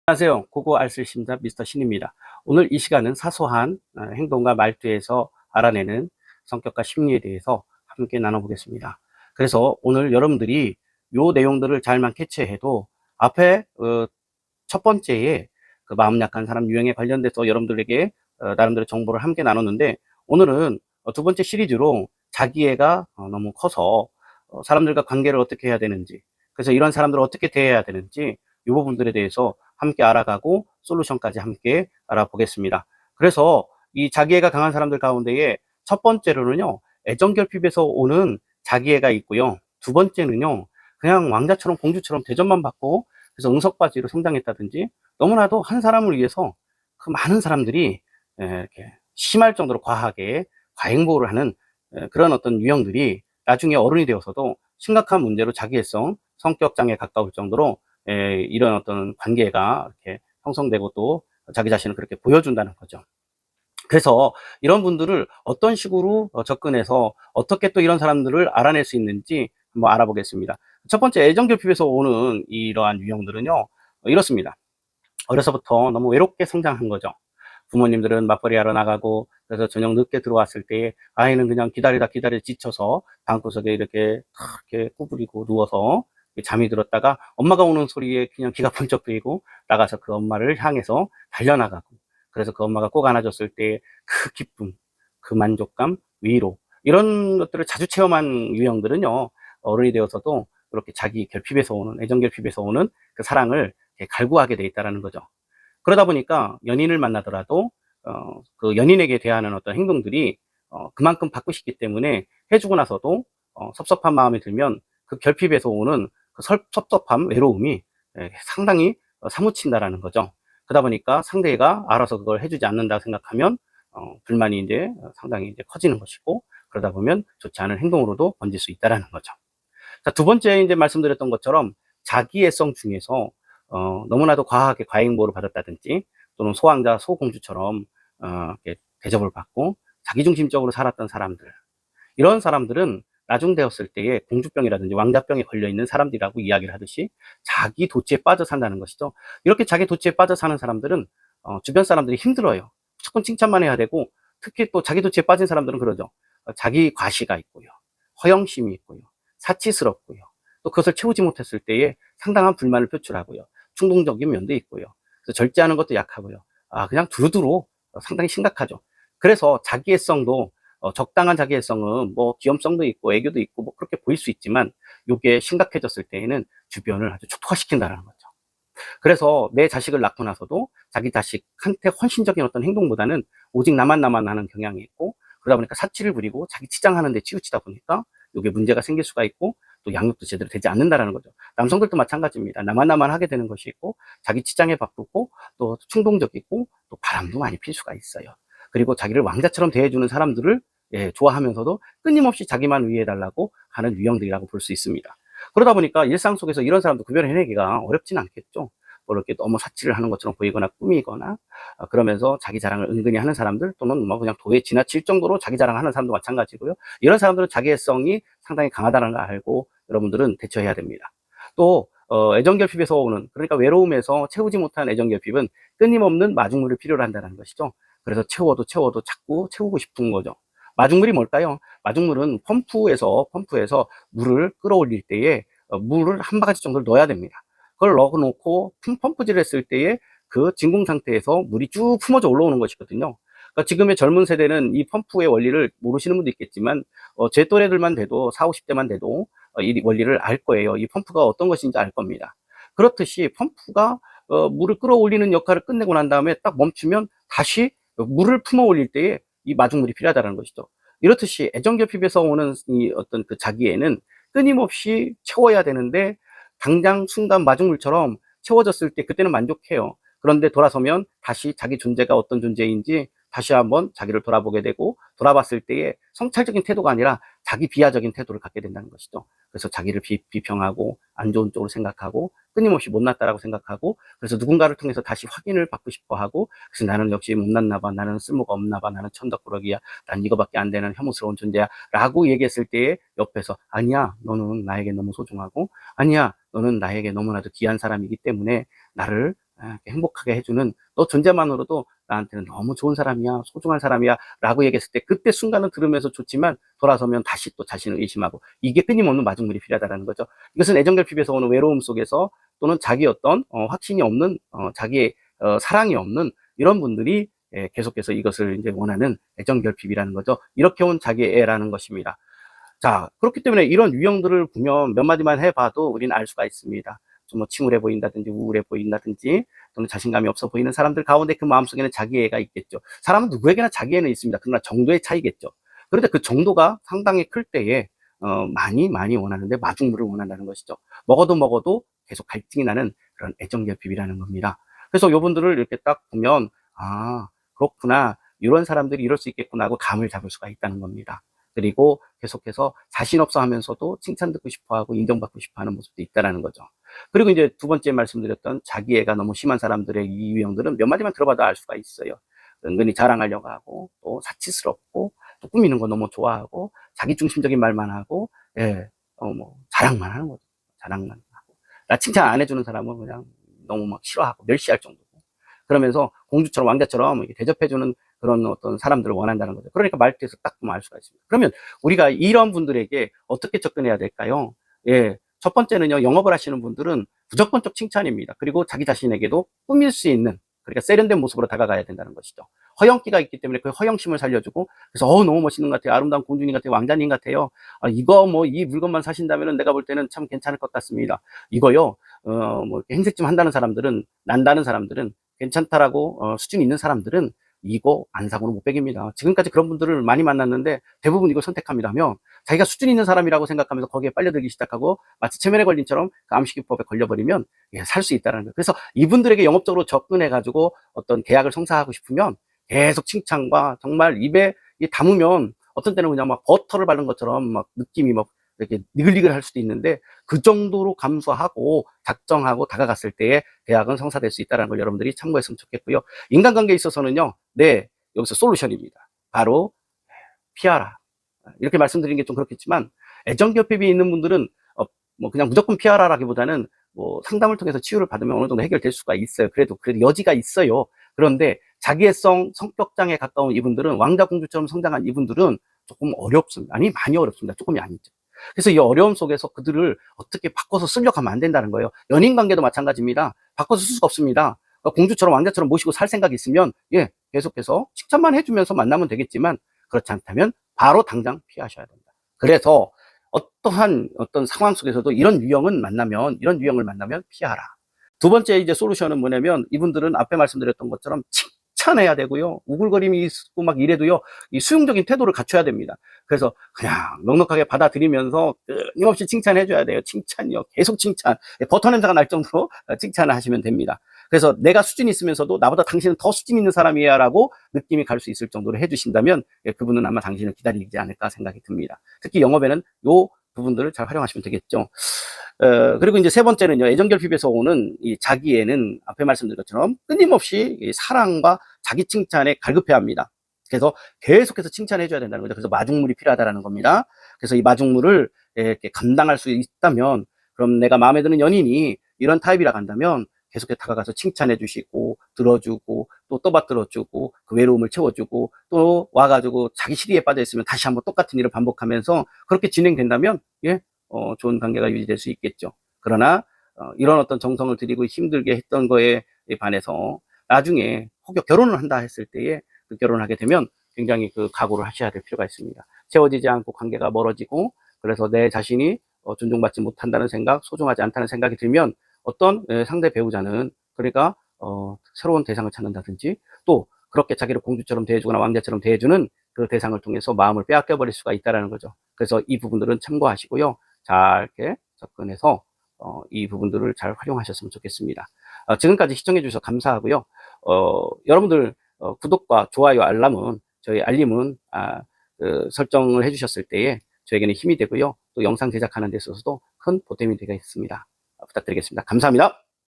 안녕하세요. 고고 알쓸 심사 미스터 신입니다. 오늘 이 시간은 사소한 행동과 말투에서 알아내는 성격과 심리에 대해서 함께 나눠보겠습니다. 그래서 오늘 여러분들이 요 내용들을 잘만 캐치해도 앞에 첫 번째에 그 마음 약한 사람 유형에 관련돼서 여러분들에게 나름대로 정보를 함께 나눴는데, 오늘은 두 번째 시리즈로 자기애가 너무 커서 사람들과 관계를 어떻게 해야 되는지, 그래서 이런 사람들을 어떻게 대해야 되는지 이 부분들에 대해서 함께 알아가고 솔루션까지 함께 알아보겠습니다. 그래서 이 자기애가 강한 사람들 가운데에 첫 번째로는요, 애정결핍에서 오는 자기애가 있고요. 두 번째는요, 그냥 왕자처럼 공주처럼 대접만 받고 그래서 응석바지로 성장했다든지, 너무나도 한 사람을 위해서 그 많은 사람들이 이렇게 심할 정도로 과하게 과잉보호를 하는 그런 어떤 유형들이 나중에 어른이 되어서도 심각한 문제로 자기애성, 성격장애에 가까울 정도로 이런 어떤 관계가 이렇게 형성되고 또 자기 자신을 그렇게 보여준다는 거죠. 그래서 이런 분들을 어떤 식으로 접근해서 어떻게 또 이런 사람들을 알아낼 수 있는지 한번 알아보겠습니다. 첫 번째, 애정결핍에서 오는 이러한 유형들은요, 이렇습니다. 어려서부터 너무 외롭게 성장한 거죠. 부모님들은 맞벌이 하러 나가고, 그래서 저녁 늦게 들어왔을 때 아이는 그냥 기다리다 지쳐서 방구석에 이렇게 구부리고 누워서 잠이 들었다가 엄마가 오는 소리에 그냥 귀가 번쩍 뜨이고 나가서 그 엄마를 향해서 달려나가고, 그래서 그 엄마가 꼭 안아줬을 때 그 기쁨, 그 만족감, 위로, 이런 것들을 자주 체험한 유형들은요, 어른이 되어서도 그렇게 자기 결핍에서 오는, 애정 결핍에서 오는 그 사랑을 갈구하게 돼 있다는 거죠. 그러다 보니까 연인을 만나더라도 그 연인에게 대하는 어떤 행동들이 그만큼 받고 싶기 때문에 해주고 나서도 섭섭한 마음이 들면 그 결핍에서 오는 그 섭섭함, 외로움이 상당히 사무친다라는 거죠. 그러다 보니까 상대가 알아서 그걸 해주지 않는다 생각하면 불만이 이제 상당히 이제 커지는 것이고, 그러다 보면 좋지 않은 행동으로도 번질 수 있다라는 거죠. 자, 두 번째 이제 말씀드렸던 것처럼 자기애성 중에서 너무나도 과하게 과잉보호를 받았다든지, 또는 소왕자, 소공주처럼 이렇게 대접을 받고 자기중심적으로 살았던 사람들, 이런 사람들은 나중 되었을 때에 공주병이라든지 왕자병에 걸려 있는 사람들이라고 이야기를 하듯이 자기 도취에 빠져 산다는 것이죠. 이렇게 자기 도취에 빠져 사는 사람들은 주변 사람들이 힘들어요. 무조건 칭찬만 해야 되고, 특히 또 자기 도취에 빠진 사람들은 그러죠. 자기 과시가 있고요, 허영심이 있고요, 사치스럽고요, 또 그것을 채우지 못했을 때에 상당한 불만을 표출하고요, 충동적인 면도 있고요, 그래서 절제하는 것도 약하고요. 그냥 두루두루 상당히 심각하죠. 그래서 자기애성도 적당한 자기애성은 뭐 귀염성도 있고 애교도 있고 뭐 그렇게 보일 수 있지만, 이게 심각해졌을 때에는 주변을 아주 초토화시킨다는 거죠. 그래서 내 자식을 낳고 나서도 자기 자식한테 헌신적인 어떤 행동보다는 오직 나만 하는 경향이 있고, 그러다 보니까 사치를 부리고 자기 치장하는 데 치우치다 보니까 이게 문제가 생길 수가 있고, 또 양육도 제대로 되지 않는다라는 거죠. 남성들도 마찬가지입니다. 나만 하게 되는 것이 있고, 자기 치장에 바쁘고, 또 충동적이고, 또 바람도 많이 필 수가 있어요. 그리고 자기를 왕자처럼 대해주는 사람들을 좋아하면서도 끊임없이 자기만 위해달라고 하는 유형들이라고 볼 수 있습니다. 그러다 보니까 일상 속에서 이런 사람도 구별해내기가 어렵진 않겠죠. 뭐 이렇게 너무 사치를 하는 것처럼 보이거나 꾸미거나, 그러면서 자기 자랑을 은근히 하는 사람들, 또는 뭐 그냥 도에 지나칠 정도로 자기 자랑하는 사람도 마찬가지고요. 이런 사람들은 자기애성이 상당히 강하다는 걸 알고 여러분들은 대처해야 됩니다. 또 애정결핍에서 오는, 그러니까 외로움에서 채우지 못한 애정결핍은 끊임없는 마중물을 필요로 한다는 것이죠. 그래서 채워도 자꾸 채우고 싶은 거죠. 마중물이 뭘까요? 마중물은 펌프에서 물을 끌어올릴 때에 물을 한 바가지 정도를 넣어야 됩니다. 그걸 넣어놓고 펌프질을 했을 때에 그 진공 상태에서 물이 쭉 품어져 올라오는 것이거든요. 그러니까 지금의 젊은 세대는 이 펌프의 원리를 모르시는 분도 있겠지만, 제 또래들만 돼도 40, 50대만 돼도 이 원리를 알 거예요. 이 펌프가 어떤 것인지 알 겁니다. 그렇듯이 펌프가 물을 끌어올리는 역할을 끝내고 난 다음에 딱 멈추면 다시 물을 품어 올릴 때에 이 마중물이 필요하다는 것이죠. 이렇듯이 애정결핍에서 오는 이 어떤 그 자기애는 끊임없이 채워야 되는데, 당장 순간 마중물처럼 채워졌을 때 그때는 만족해요. 그런데 돌아서면 다시 자기 존재가 어떤 존재인지 다시 한번 자기를 돌아보게 되고, 돌아봤을 때에 성찰적인 태도가 아니라 자기 비하적인 태도를 갖게 된다는 것이죠. 그래서 자기를 비평하고 안 좋은 쪽으로 생각하고 끊임없이 못났다라고 생각하고, 그래서 누군가를 통해서 다시 확인을 받고 싶어 하고, 그래서 나는 역시 못났나 봐, 나는 쓸모가 없나 봐, 나는 천덕꾸러기야, 난 이거밖에 안 되는 혐오스러운 존재야 라고 얘기했을 때에 옆에서 아니야, 너는 나에게 너무 소중하고, 아니야, 너는 나에게 너무나도 귀한 사람이기 때문에 나를 행복하게 해주는 너 존재만으로도 나한테는 너무 좋은 사람이야, 소중한 사람이야 라고 얘기했을 때 그때 순간은 들으면서 좋지만 돌아서면 다시 또 자신을 의심하고 이게 끊임없는 마중물이 필요하다는 거죠. 이것은 애정결핍에서 오는 외로움 속에서 또는 자기 어떤 확신이 없는 자기의 사랑이 없는 이런 분들이 계속해서 이것을 이제 원하는 애정결핍이라는 거죠. 이렇게 온 자기의 애라는 것입니다. 자, 그렇기 때문에 이런 유형들을 보면 몇 마디만 해봐도 우리는 알 수가 있습니다. 좀 뭐 침울해 보인다든지 우울해 보인다든지 또는 자신감이 없어 보이는 사람들 가운데 그 마음속에는 자기애가 있겠죠. 사람은 누구에게나 자기애는 있습니다. 그러나 정도의 차이겠죠. 그런데 그 정도가 상당히 클 때에 많이 원하는데 마중물을 원한다는 것이죠. 먹어도 계속 갈증이 나는 그런 애정결핍이라는 겁니다. 그래서 요분들을 이렇게 딱 보면 아 그렇구나 이런 사람들이 이럴 수 있겠구나 하고 감을 잡을 수가 있다는 겁니다. 그리고 계속해서 자신 없어 하면서도 칭찬 듣고 싶어 하고 인정받고 싶어 하는 모습도 있다는 거죠. 그리고 이제 두 번째 말씀드렸던 자기애가 너무 심한 사람들의 이 유형들은 몇 마디만 들어봐도 알 수가 있어요. 은근히 자랑하려고 하고 또 사치스럽고 또 꾸미는 거 너무 좋아하고 자기중심적인 말만 하고 뭐 자랑만 하는 거죠. 자랑만 하고 나 칭찬 안 해주는 사람은 그냥 너무 막 싫어하고 멸시할 정도고 그러면서 공주처럼 왕자처럼 이렇게 대접해주는 그런 어떤 사람들을 원한다는 거죠. 그러니까 말투에서 딱 보면 알 수가 있습니다. 그러면 우리가 이런 분들에게 어떻게 접근해야 될까요? 첫 번째는요, 영업을 하시는 분들은 무조건적 칭찬입니다. 그리고 자기 자신에게도 꾸밀 수 있는, 그러니까 세련된 모습으로 다가가야 된다는 것이죠. 허영기가 있기 때문에 그 허영심을 살려주고, 그래서 너무 멋있는 것 같아요. 아름다운 공주님 같아요. 왕자님 같아요. 이거 뭐 이 물건만 사신다면 내가 볼 때는 참 괜찮을 것 같습니다. 이거요, 뭐 행색 좀 한다는 사람들은, 난다는 사람들은, 괜찮다라고 수준 있는 사람들은 이거 안 사고는 못 베깁니다. 지금까지 그런 분들을 많이 만났는데 대부분 이걸 선택합니다 하면 자기가 수준 있는 사람이라고 생각하면서 거기에 빨려들기 시작하고 마치 체면에 걸린처럼 그 암시기법에 걸려버리면 살 수 있다는 거예요. 그래서 이분들에게 영업적으로 접근해가지고 어떤 계약을 성사하고 싶으면 계속 칭찬과 정말 입에 담으면 어떤 때는 그냥 막 버터를 바른 것처럼 막 느낌이 막 이렇게 니글니글할 수도 있는데 그 정도로 감수하고 작정하고 다가갔을 때에 계약은 성사될 수 있다는 걸 여러분들이 참고했으면 좋겠고요. 인간관계에 있어서는요, 여기서 솔루션입니다. 바로 피하라. 이렇게 말씀드리는 게 좀 그렇겠지만 애정결핍이 있는 분들은 뭐 그냥 무조건 피하라라기보다는 뭐 상담을 통해서 치유를 받으면 어느 정도 해결될 수가 있어요. 그래도 여지가 있어요. 그런데 자기애성 성격장애 가까운 이분들은 왕자 공주처럼 성장한 이분들은 조금 어렵습니다. 아니 많이 어렵습니다. 조금이 아니죠. 그래서 이 어려움 속에서 그들을 어떻게 바꿔서 쓰려고 하면 안 된다는 거예요. 연인 관계도 마찬가지입니다. 바꿔서 쓸 수가 없습니다. 공주처럼 왕자처럼 모시고 살 생각이 있으면 계속해서 칭찬만 해주면서 만나면 되겠지만 그렇지 않다면 바로 당장 피하셔야 된다. 그래서 어떠한 어떤 상황 속에서도 이런 유형을 만나면 피하라. 두 번째 이제 솔루션은 뭐냐면 이분들은 앞에 말씀드렸던 것처럼 칭찬해야 되고요. 우글거림이 있고 막 이래도요. 이 수용적인 태도를 갖춰야 됩니다. 그래서 그냥 넉넉하게 받아들이면서 끊임없이 칭찬해줘야 돼요. 칭찬이요. 계속 칭찬. 버터 냄새가 날 정도로 칭찬을 하시면 됩니다. 그래서 내가 수준이 있으면서도 나보다 당신은 더 수준 있는 사람이야 라고 느낌이 갈 수 있을 정도로 해주신다면 그분은 아마 당신을 기다리지 않을까 생각이 듭니다. 특히 영업에는 요 부분들을 잘 활용하시면 되겠죠. 그리고 이제 세 번째는요, 애정결핍에서 오는 이 자기애는 앞에 말씀드린 것처럼 끊임없이 이 사랑과 자기 칭찬에 갈급해 합니다. 그래서 계속해서 칭찬해줘야 된다는 거죠. 그래서 마중물이 필요하다는 겁니다. 그래서 이 마중물을 이렇게 감당할 수 있다면, 그럼 내가 마음에 드는 연인이 이런 타입이라고 한다면, 계속해서 다가가서 칭찬해 주시고, 들어주고, 또 떠받들어 주고, 그 외로움을 채워주고, 또 와가지고 자기 시리에 빠져있으면 다시 한번 똑같은 일을 반복하면서 그렇게 진행된다면, 좋은 관계가 유지될 수 있겠죠. 그러나, 이런 어떤 정성을 들이고 힘들게 했던 거에 반해서 나중에 혹여 결혼을 한다 했을 때에 그 결혼을 하게 되면 굉장히 그 각오를 하셔야 될 필요가 있습니다. 채워지지 않고 관계가 멀어지고, 그래서 내 자신이 존중받지 못한다는 생각, 소중하지 않다는 생각이 들면 어떤 상대 배우자는 그러니까 새로운 대상을 찾는다든지 또 그렇게 자기를 공주처럼 대해주거나 왕자처럼 대해주는 그 대상을 통해서 마음을 빼앗겨 버릴 수가 있다는 거죠. 그래서 이 부분들은 참고하시고요. 잘 이렇게 접근해서 이 부분들을 잘 활용하셨으면 좋겠습니다. 지금까지 시청해 주셔서 감사하고요. 여러분들 구독과 좋아요, 알람은 저희 알림은 설정을 해주셨을 때에 저에게는 힘이 되고요. 또 영상 제작하는 데 있어서도 큰 보탬이 되겠습니다. 부탁드리겠습니다. 감사합니다.